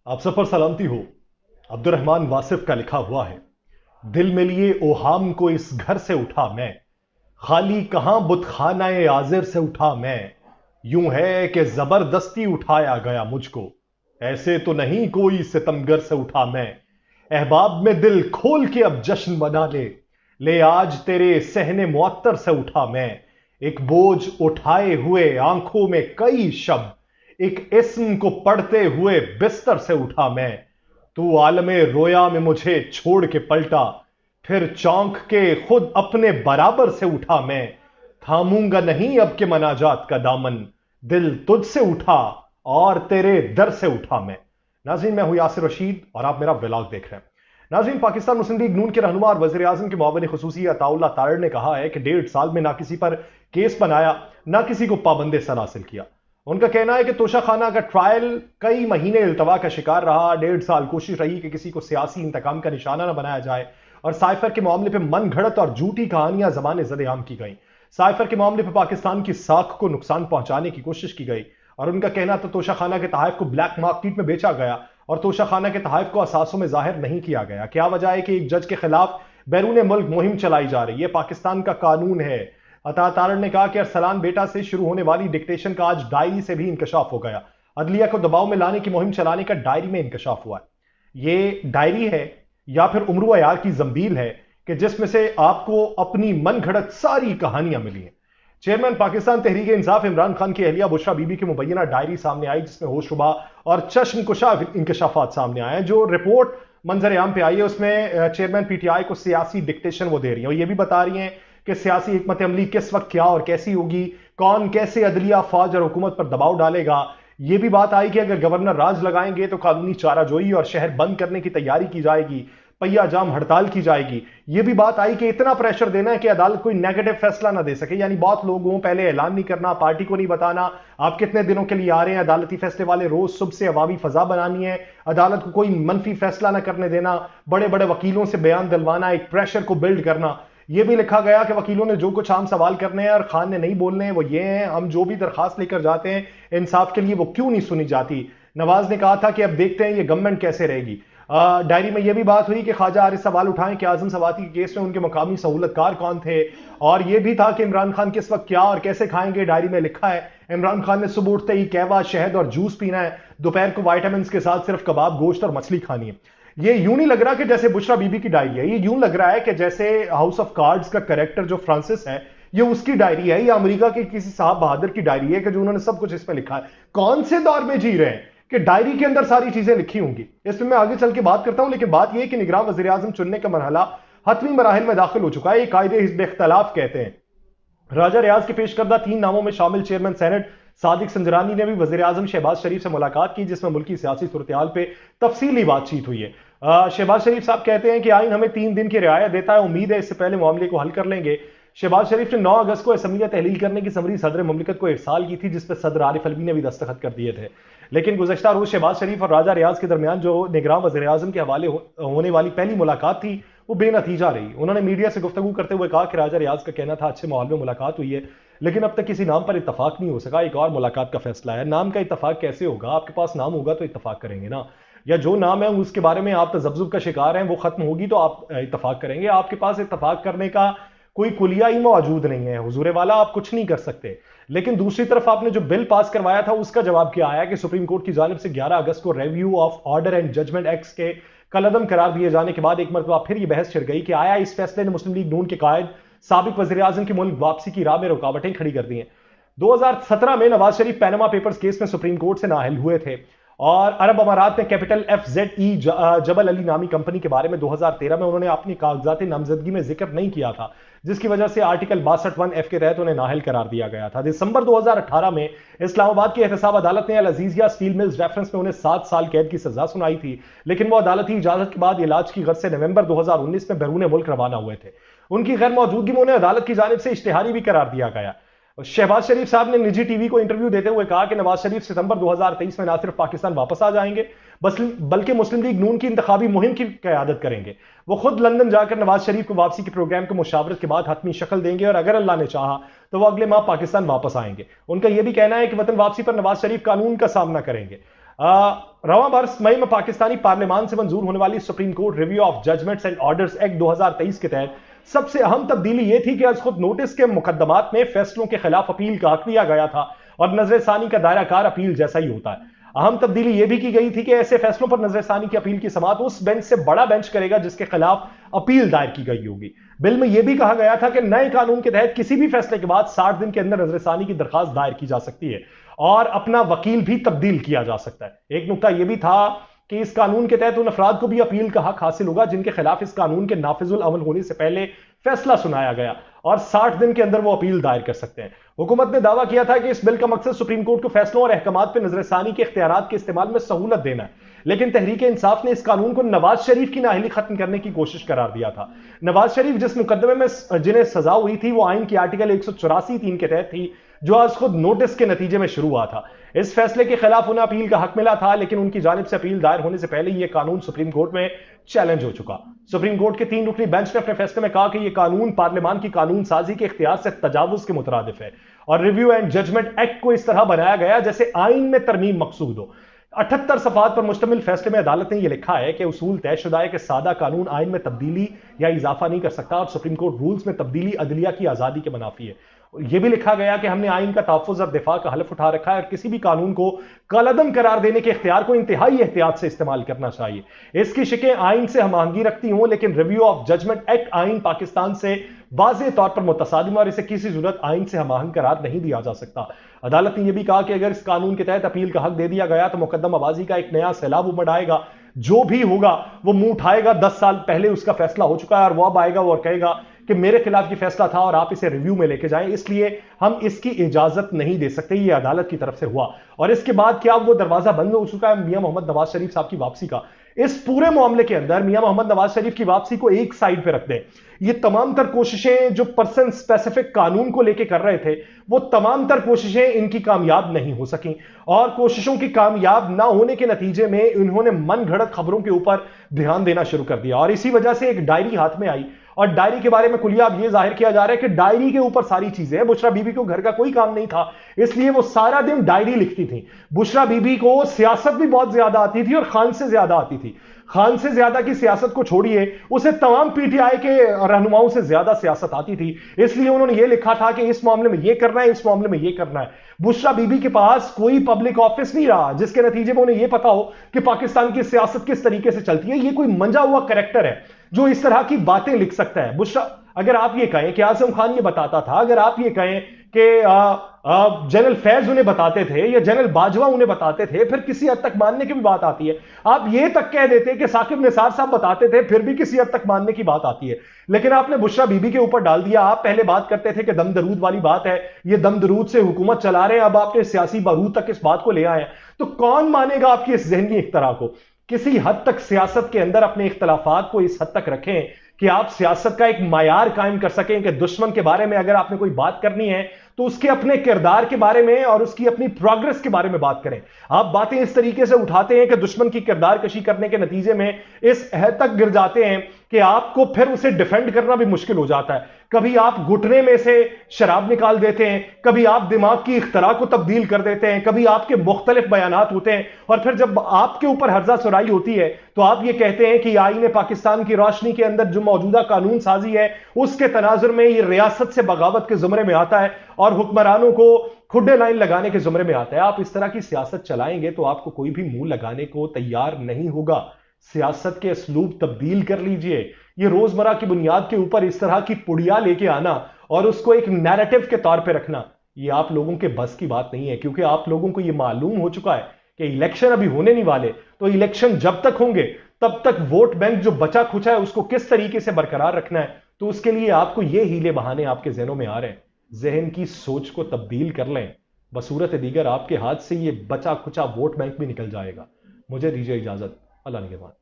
आप सब पर सलामती हो। अब्दुर्रहमान वासिफ का लिखा हुआ है, दिल में लिए ओहाम को इस घर से उठा मैं, खाली कहां बुतखानाए आजिर से उठा मैं। यूं है कि जबरदस्ती उठाया गया मुझको, ऐसे तो नहीं कोई सितमगर से उठा मैं। अहबाब में दिल खोल के अब जश्न मना ले आज तेरे सहने मुअत्तर से उठा मैं। एक बोझ उठाए हुए आंखों में कई शब्द, एक इस्म को पढ़ते हुए बिस्तर से उठा मैं। तू आलमे रोया में मुझे छोड़ के पलटा, फिर चौंक के खुद अपने बराबर से उठा मैं। थामूंगा नहीं अब के मनाजात का दामन, दिल तुझसे उठा और तेरे दर से उठा मैं। नाज़रीन, मैं हूं यासिर रशीद और आप मेरा व्लॉग देख रहे हैं। नाज़रीन, पाकिस्तान मुस्लिम लीग नून के रहनुमा और वज़ीर आज़म के मुआविन खुसूसी अताउल्लाह तारड़ ने कहा है कि 1.5 साल में ना किसी पर केस बनाया, ना किसी को पाबंद सर हासिल किया। उनका कहना है कि तोशाखाना का ट्रायल कई महीने इल्तवा का शिकार रहा। 1.5 साल कोशिश रही कि किसी को सियासी इंतकाम का निशाना न बनाया जाए और साइफर के मामले पर मन घड़त और झूठी कहानियां जबान ज़द-ए-आम की गई। साइफर के मामले पर पाकिस्तान की साख को नुकसान पहुंचाने की कोशिश की गई और उनका कहना था तोशाखाना के तहाइफ को ब्लैक मार्केट में बेचा गया और तोशाखाना के तहाइफ को असासों में जाहिर नहीं किया गया। क्या वजह है कि एक जज के खिलाफ बैरून मुल्क मुहिम चलाई जा रही है? पाकिस्तान का कानून है। अता तारड़ ने कहा कि अरसलान बेटा से शुरू होने वाली डिक्टेशन का आज डायरी से भी इंकशाफ हो गया। अदलिया को दबाव में लाने की मुहिम चलाने का डायरी में इंकशाफ हुआ है। ये डायरी है या फिर उम्र यार की जंबील है कि जिसमें से आपको अपनी मन घड़त सारी कहानियां मिली हैं। चेयरमैन पाकिस्तान तहरीक इंसाफ इमरान खान की अहलिया बुशरा बीबी की मुबैना डायरी सामने आई, जिसमें होशरुबा और चश्मकुशा इंकशाफात सामने आए हैं। जो रिपोर्ट मंजर आम पे आई है उसमें चेयरमैन पीटीआई को सियासी डिक्टेशन वो दे रही है और ये भी बता रही हैं कि सियासी हिकमत अमली किस वक्त क्या और कैसी होगी, कौन कैसे अदलिया फौज और हुकूमत पर दबाव डालेगा। यह भी बात आई कि अगर गवर्नर राज लगाएंगे तो कानूनी चाराजोई और शहर बंद करने की तैयारी की जाएगी, पहिया जाम हड़ताल की जाएगी। यह भी बात आई कि इतना प्रेशर देना है कि अदालत कोई नेगेटिव फैसला ना दे सके, यानी बहुत लोगों पहले ऐलान नहीं करना, पार्टी को नहीं बताना आप कितने दिनों के लिए आ रहे हैं, अदालती फैसले वाले रोज सुबह से अवामी फजा बनानी है, अदालत को कोई मनफी फैसला ना करने देना, बड़े बड़े वकीलों से बयान दिलवाना, एक प्रेशर को बिल्ड करना। यह भी लिखा गया कि वकीलों ने जो कुछ आम सवाल करने हैं और खान ने नहीं बोलने हैं वो ये हैं, हम जो भी दरखास्त लेकर जाते हैं इंसाफ के लिए वो क्यों नहीं सुनी जाती। नवाज ने कहा था कि अब देखते हैं ये गवर्नमेंट कैसे रहेगी। डायरी में यह भी बात हुई कि ख्वाजा आरिफ सवाल उठाएं कि आजम सवाती के केस में उनके मकामी सहूलतकार कौन थे और यह भी था कि इमरान खान किस वक्त क्या और कैसे खाएंगे। डायरी में लिखा है इमरान खान ने सुबह उठते ही कहवा, शहद और जूस पीना है, दोपहर को वाइटामिन के साथ सिर्फ कबाब, गोश्त और मछली खानी है। ये यूं नहीं लग रहा कि जैसे बुशरा बीबी की डायरी है, ये यूं लग रहा है कि जैसे हाउस ऑफ कार्ड्स का कैरेक्टर जो फ्रांसिस है ये उसकी डायरी है या अमेरिका के किसी साहब बहादुर की डायरी है कि जो उन्होंने सब कुछ इसमें लिखा है। कौन से दौर में जी रहे हैं कि डायरी के अंदर सारी चीजें लिखी होंगी। इसमें मैं आगे चल के बात करता हूं, लेकिन बात यह कि निगरान वज़ीर आज़म चुनने का मरहला हतमी मराहिल में दाखिल हो चुका है। ये कायदे हिज़्ब इख्तिलाफ कहते हैं। राजा रियाज के पेश करदा 3 नामों में शामिल चेयरमैन सेनेट सादिक संजरानी ने भी वज़ीर आज़म शहबाज शरीफ से मुलाकात की, जिसमें मुल्की सियासी सूरत-ए-हाल पे तफसीली बातचीत हुई है। शहबाज शरीफ साहब कहते हैं कि आइन हमें 3 दिन की रियायत देता है, उम्मीद है इससे पहले मामले को हल कर लेंगे। शहबाज शरीफ ने 9 अगस्त को असम्बलियां तहलील करने की समरी सदर मुमलिकत को इरसाल की थी, जिस पर सदर आरिफ अलवी ने भी दस्तखत कर दिए थे। लेकिन गुज़श्ता रोज शहबाज शरीफ और राजा रियाज के दरमियान जो निगरान वज़ीर आज़म के हवाले होने वाली पहली मुलाकात थी वो बेनतीजा रही। उन्होंने मीडिया से गुफ्तगू करते हुए कहा कि राजा रियाज का कहना था अच्छे माहौल में मुलाकात हुई है, लेकिन अब तक किसी नाम पर इत्तफाक नहीं हो सका। एक और मुलाकात का फैसला है। नाम का इत्तफाक कैसे होगा? आपके पास नाम होगा तो इत्तफाक करेंगे ना, या जो नाम है उसके बारे में आप तजब्जुब का शिकार हैं वो खत्म होगी तो आप इत्तफाक करेंगे। आपके पास इत्तफाक करने का कोई कुलिया ही मौजूद नहीं है, हुजूर वाला आप कुछ नहीं कर सकते। लेकिन दूसरी तरफ आपने जो बिल पास करवाया था उसका जवाब क्या आया कि सुप्रीम कोर्ट की जानिब से 11 अगस्त को review of order and judgement act के कलअदम करार दिए जाने के बाद एक मरतबा फिर यह बहस छिड़ गई कि आया इस फैसले ने मुस्लिम लीग नून के कायद साबिक वज़ीर आज़म की मुल्क वापसी की राह में रुकावटें खड़ी कर दी हैं। 2017 में Nawaz Sharif Panama papers case में सुप्रीम कोर्ट से नाअहल हुए थे और अरब अमारात ने कैपिटल FZE जबल अली नामी कंपनी के बारे में 2013 में उन्होंने अपनी कागजात नामजदगी में जिक्र नहीं किया था, जिसकी वजह से आर्टिकल 62(1)F के तहत उन्हें नाअहल करार दिया गया था। दिसंबर 2018 में इस्लामाबाद की एहतसाब अदालत ने अल अजीजिया स्टील मिल्स रेफरेंस में उन्हें 7 साल कैद की सजा सुनाई थी, लेकिन वो अदालती इजाजत के बाद इलाज की गर्ज से नवंबर 2019 में बैरून मुल्क रवाना हुए थे। उनकी गैर मौजूदगी में उन्हें अदालत की जानिब से इश्तिहारी भी करार दिया गया। शहबाज शरीफ साहब ने निजी टीवी को इंटरव्यू देते हुए कहा कि नवाज शरीफ सितंबर 2023 में ना सिर्फ पाकिस्तान वापस आ जाएंगे बल्कि मुस्लिम लीग नून की इंतखाबी मुहिम की क़यादत करेंगे। वो खुद लंदन जाकर नवाज शरीफ को वापसी के प्रोग्राम को मुशावरत के बाद हतमी शक्ल देंगे और अगर अल्लाह ने चाहा तो वो अगले माह पाकिस्तान वापस आएंगे। उनका यह भी कहना है कि वतन वापसी पर नवाज शरीफ कानून का सामना करेंगे। रवां बरस मई में पाकिस्तानी पार्लियामान से मंजूर होने वाली supreme court review of judgements and orders act 2023 के तहत सबसे अहम तब्दीली यह थी कि आज खुद नोटिस के मुकदमात में फैसलों के खिलाफ अपील का हक दिया गया था और नजरसानी का दायरा कार अपील जैसा ही होता है। अहम तब्दीली यह भी की गई थी कि ऐसे फैसलों पर नजरसानी की अपील की समाअत उस बेंच से बड़ा बेंच करेगा जिसके खिलाफ अपील दायर की गई होगी। बिल में यह भी कहा गया था कि नए कानून के तहत किसी भी फैसले के बाद 60 दिन के अंदर नजरसानी की दरखास्त दायर की जा सकती है और अपना वकील भी तब्दील किया जा सकता है। एक नुकता यह भी था कि इस कानून के तहत उन अफराद को भी अपील का हक हासिल होगा जिनके खिलाफ इस कानून के नाफिजुल अमल होने से पहले फैसला सुनाया गया और 60 दिन के अंदर वो अपील दायर कर सकते हैं। हुकूमत ने दावा किया था कि इस बिल का मकसद सुप्रीम कोर्ट को फैसलों और अहकामात पर नजरसानी के इख्तियारात के इस्तेमाल में सहूलत देना है, लेकिन तहरीक इंसाफ ने इस कानून को नवाज शरीफ की नाअहली खत्म करने की कोशिश करार दिया था। नवाज शरीफ जिस मुकदमे में जिन्हें सजा हुई थी वो आइन की आर्टिकल 184(3) के तहत थी जो आज खुद नोटिस के नतीजे में शुरू हुआ था। इस फैसले के खिलाफ उन्हें अपील का हक मिला था, लेकिन उनकी जानिब से अपील दायर होने से पहले यह कानून सुप्रीम कोर्ट में चैलेंज हो चुका। सुप्रीम कोर्ट के 3 रुकनी बेंच ने अपने फैसले में कहा कि यह कानून पार्लियामान की कानून साजी के इख्तियार से तजावुज के मुतरादिफ है और रिव्यू एंड जजमेंट एक्ट को इस तरह बनाया गया जैसे आइन में तरमीम मकसूद हो। 78 सफात पर मुश्तमिल फैसले में अदालत ने यह लिखा है कि उसूल तयशुदा है कि सादा कानून आइन में तब्दीली या इजाफा नहीं कर सकता और सुप्रीम कोर्ट रूल्स में तब्दीली अदलिया की आजादी के मुनाफी है। यह भी लिखा गया कि हमने आइन का तहफ़्फ़ुज़ और दिफा का हलफ उठा रखा है और किसी भी कानून को कलअदम करार देने के इख्तियार को इंतहाई एहतियात से इस्तेमाल करना चाहिए। इसकी शिकें आइन से हमआहंगी रखती हों, लेकिन रिव्यू ऑफ जजमेंट एक्ट आइन पाकिस्तान से वाज़ेह तौर पर मुतसादिम और इसे किसी सूरत आइन से हमआहंग करार नहीं दिया जा सकता। अदालत ने यह भी कहा कि अगर इस कानून के तहत अपील का हक दे दिया गया तो मुकद्दमाबाजी का एक नया सैलाब उमड़ आएगा। जो भी होगा वो मुंह उठाएगा, 10 साल पहले उसका फैसला हो चुका है और वो अब आएगा और कहेगा कि मेरे खिलाफ ये फैसला था और आप इसे रिव्यू में लेके जाएं, इसलिए हम इसकी इजाजत नहीं दे सकते। ये अदालत की तरफ से हुआ और इसके बाद क्या वो दरवाजा बंद हो चुका है मियां मोहम्मद नवाज शरीफ साहब की वापसी का। इस पूरे मामले के अंदर मियां मोहम्मद नवाज शरीफ की वापसी को एक साइड पे रख दें। ये तमाम तर कोशिशें जो पर्सन स्पेसिफिक कानून को लेके कर रहे थे वो तमाम तर कोशिशें इनकी कामयाब नहीं हो सकी और कोशिशों की कामयाब ना होने के नतीजे में इन्होंने मन घड़त खबरों के ऊपर ध्यान देना शुरू कर दिया और इसी वजह से एक डायरी हाथ में आई और डायरी के बारे में कुलिया अब यह जाहिर किया जा रहा है कि डायरी के ऊपर सारी चीजें हैं। बुशरा बीबी को घर का कोई काम नहीं था इसलिए वो सारा दिन डायरी लिखती थी। बुशरा बीबी को सियासत भी बहुत ज्यादा आती थी और खान से ज्यादा आती थी। खान से ज्यादा की सियासत को छोड़िए, उसे तमाम पीटीआई के रहनुमाओं से ज्यादा सियासत आती थी, इसलिए उन्होंने यह लिखा था कि इस मामले में यह करना है, इस मामले में यह करना है। बुशरा बीबी के पास कोई पब्लिक ऑफिस नहीं रहा जिसके नतीजे में उन्हें यह पता हो कि पाकिस्तान की सियासत किस तरीके से चलती है। यह कोई मंजा हुआ कैरेक्टर है जो इस तरह की बातें लिख सकता है। बुशरा, अगर आप ये कहें कि आजम खान ये बताता था, अगर आप ये कहें कि जनरल फैज उन्हें बताते थे या जनरल बाजवा उन्हें बताते थे, फिर किसी हद तक मानने की भी बात आती है। आप ये तक कह देते कि साकिब निसार साहब बताते थे, फिर भी किसी हद तक मानने की बात आती है। लेकिन आपने बुशरा बीबी के ऊपर डाल दिया। आप पहले बात करते थे कि दम दरूद वाली बात है, ये दम दरूद से हुकूमत चला रहे हैं, अब आपने सियासी बारूद तक इस बात को ले आए हैं, तो कौन मानेगा आपकी इस जहनी इख्तरा को। किसी हद तक सियासत के अंदर अपने इख्तलाफात को इस हद तक रखें कि आप सियासत का एक मायार कायम कर सकें कि दुश्मन के बारे में अगर आपने कोई बात करनी है तो उसके अपने किरदार के बारे में और उसकी अपनी प्रोग्रेस के बारे में बात करें। आप बातें इस तरीके से उठाते हैं कि दुश्मन की किरदार कशी करने के नतीजे में इस हद तक गिर जाते हैं कि आपको फिर उसे डिफेंड करना भी मुश्किल हो जाता है। कभी आप घुटने में से शराब निकाल देते हैं, कभी आप दिमाग की इख्तरा को तब्दील कर देते हैं, कभी आपके मुख्तलिफ बयानात होते हैं और फिर जब आपके ऊपर हर्जा सुराई होती है तो आप ये कहते हैं कि आईने पाकिस्तान की रोशनी के अंदर जो मौजूदा कानून साजी है उसके तनाजुर में ये रियासत से बगावत के जुमरे में आता है और हुक्मरानों को खुड्डे लाइन लगाने के जुमरे में आता है। आप इस तरह की सियासत चलाएंगे तो आपको कोई भी मुंह लगाने को तैयार नहीं होगा। सियासत के असलूब तब्दील कर लीजिए। ये रोजमर्रा की बुनियाद के ऊपर इस तरह की पुड़िया लेके आना और उसको एक नैरेटिव के तौर पे रखना, ये आप लोगों के बस की बात नहीं है, क्योंकि आप लोगों को ये मालूम हो चुका है कि इलेक्शन अभी होने नहीं वाले, तो इलेक्शन जब तक होंगे तब तक वोट बैंक जो बचा खुचा है उसको किस तरीके से बरकरार रखना है, तो उसके लिए आपको ये हीले बहाने आपके जहनों में आ रहे हैं। जहन की सोच को तब्दील कर लें, बसूरत दीगर आपके हाथ से ये बचा खुचा वोट बैंक भी निकल जाएगा। मुझे दीजिए इजाजत, अल्लाह निगहबान।